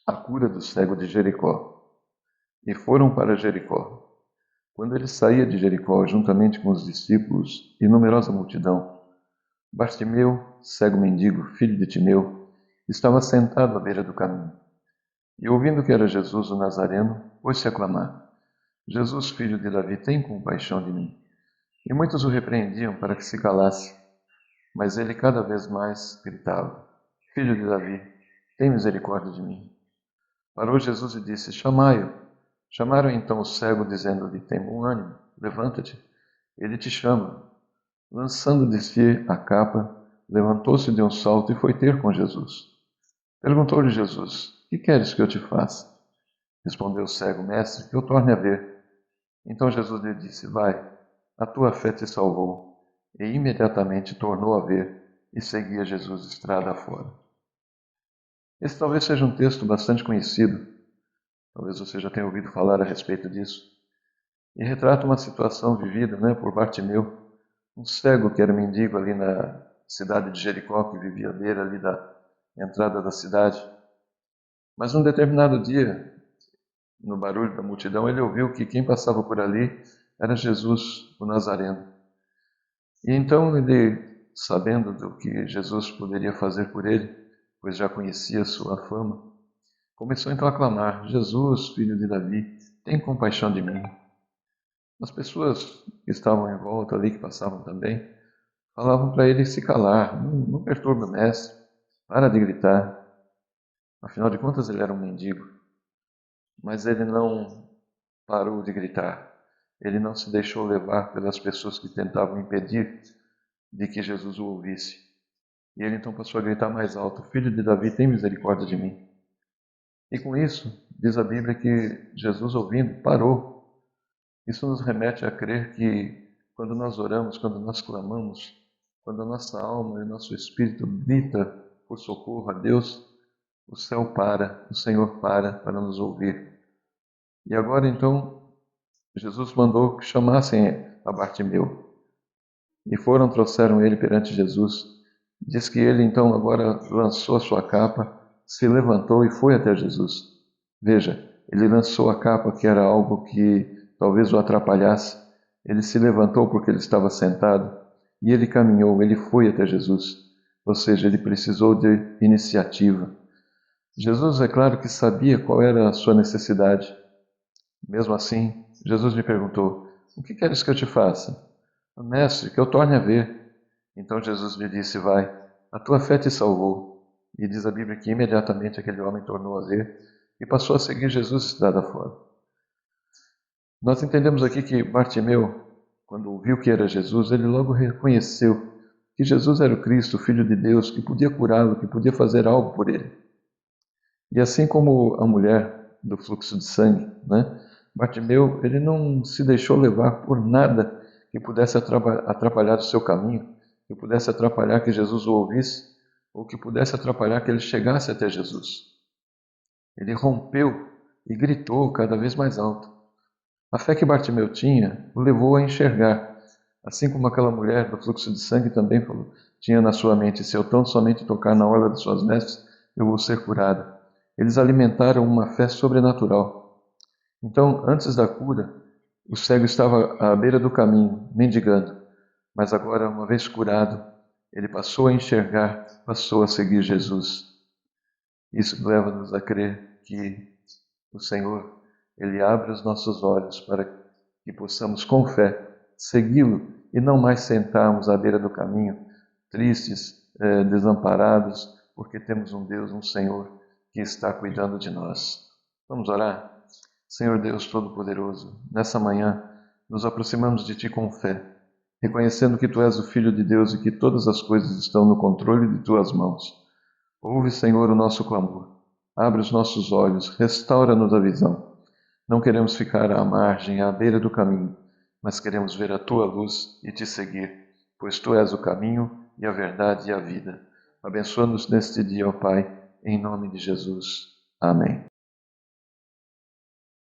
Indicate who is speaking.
Speaker 1: A cura do cego de Jericó. E foram para Jericó. Quando ele saía de Jericó, juntamente com os discípulos e numerosa multidão, Bartimeu, cego mendigo, filho de Timeu, estava sentado à beira do caminho. E ouvindo que era Jesus o Nazareno, pôs-se a clamar: Jesus, filho de Davi, tem compaixão de mim. E muitos o repreendiam para que se calasse, mas ele cada vez mais gritava: Filho de Davi, tem misericórdia de mim. Parou Jesus e disse: Chamai-o. Chamaram então o cego, dizendo-lhe: Tem bom ânimo, levanta-te, ele te chama. Lançando de si a capa, levantou-se de um salto e foi ter com Jesus. Perguntou-lhe Jesus: Que queres que eu te faça? Respondeu o cego: Mestre, que eu torne a ver. Então Jesus lhe disse: Vai, a tua fé te salvou. E imediatamente tornou a ver e seguia Jesus estrada afora. Esse talvez seja um texto bastante conhecido. Talvez você já tenha ouvido falar a respeito disso. E retrata uma situação vivida, por Bartimeu, um cego que era mendigo ali na cidade de Jericó, que vivia à beira ali da entrada da cidade. Mas num determinado dia, no barulho da multidão, ele ouviu que quem passava por ali era Jesus, o Nazareno. E então ele, sabendo do que Jesus poderia fazer por ele, pois já conhecia sua fama, começou então a clamar: Jesus, filho de Davi, tem compaixão de mim. As pessoas que estavam em volta ali, que passavam também, falavam para ele se calar: não perturbe o mestre, para de gritar. Afinal de contas, ele era um mendigo. Mas ele não parou de gritar. Ele não se deixou levar pelas pessoas que tentavam impedir de que Jesus o ouvisse. E ele então passou a gritar mais alto: Filho de Davi, tem misericórdia de mim. E com isso, diz a Bíblia que Jesus, ouvindo, parou. Isso nos remete a crer que quando nós oramos, quando nós clamamos, quando a nossa alma e o nosso espírito grita por socorro a Deus, o céu para, o Senhor para nos ouvir. E agora então, Jesus mandou que chamassem a Bartimeu. E trouxeram ele perante Jesus. Diz que ele então agora lançou a sua capa, se levantou e foi até Jesus. Veja, ele lançou a capa, que era algo que talvez o atrapalhasse. Ele se levantou porque ele estava sentado e ele caminhou, ele foi até Jesus. Ou seja, ele precisou de iniciativa. Jesus, é claro que sabia qual era a sua necessidade. Mesmo assim, Jesus lhe perguntou: O que queres que eu te faça? Mestre, que eu torne a ver. Então Jesus lhe disse: Vai, a tua fé te salvou. E diz a Bíblia que imediatamente aquele homem tornou a ver e passou a seguir Jesus estrada fora. Nós entendemos aqui que Bartimeu, quando ouviu que era Jesus, ele logo reconheceu que Jesus era o Cristo, o Filho de Deus, que podia curá-lo, que podia fazer algo por ele. E assim como a mulher do fluxo de sangue, Bartimeu, ele não se deixou levar por nada que pudesse atrapalhar o seu caminho, que pudesse atrapalhar que Jesus o ouvisse, ou que pudesse atrapalhar que ele chegasse até Jesus. Ele rompeu e gritou cada vez mais alto. A fé que Bartimeu tinha o levou a enxergar, assim como aquela mulher do fluxo de sangue também tinha na sua mente: se eu tão somente tocar na orla de suas vestes, eu vou ser curada. Eles alimentaram uma fé sobrenatural. Então, antes da cura, o cego estava à beira do caminho, mendigando. Mas agora, uma vez curado, ele passou a enxergar, passou a seguir Jesus. Isso leva-nos a crer que o Senhor, Ele abre os nossos olhos para que possamos, com fé, segui-lo e não mais sentarmos à beira do caminho, tristes, desamparados, porque temos um Deus, um Senhor, que está cuidando de nós. Vamos orar? Senhor Deus Todo-Poderoso, nessa manhã nos aproximamos de Ti com fé, reconhecendo que Tu és o Filho de Deus e que todas as coisas estão no controle de Tuas mãos. Ouve, Senhor, o nosso clamor. Abre os nossos olhos, restaura-nos a visão. Não queremos ficar à margem, à beira do caminho, mas queremos ver a Tua luz e Te seguir, pois Tu és o caminho e a verdade e a vida. Abençoa-nos neste dia, ó Pai, em nome de Jesus. Amém.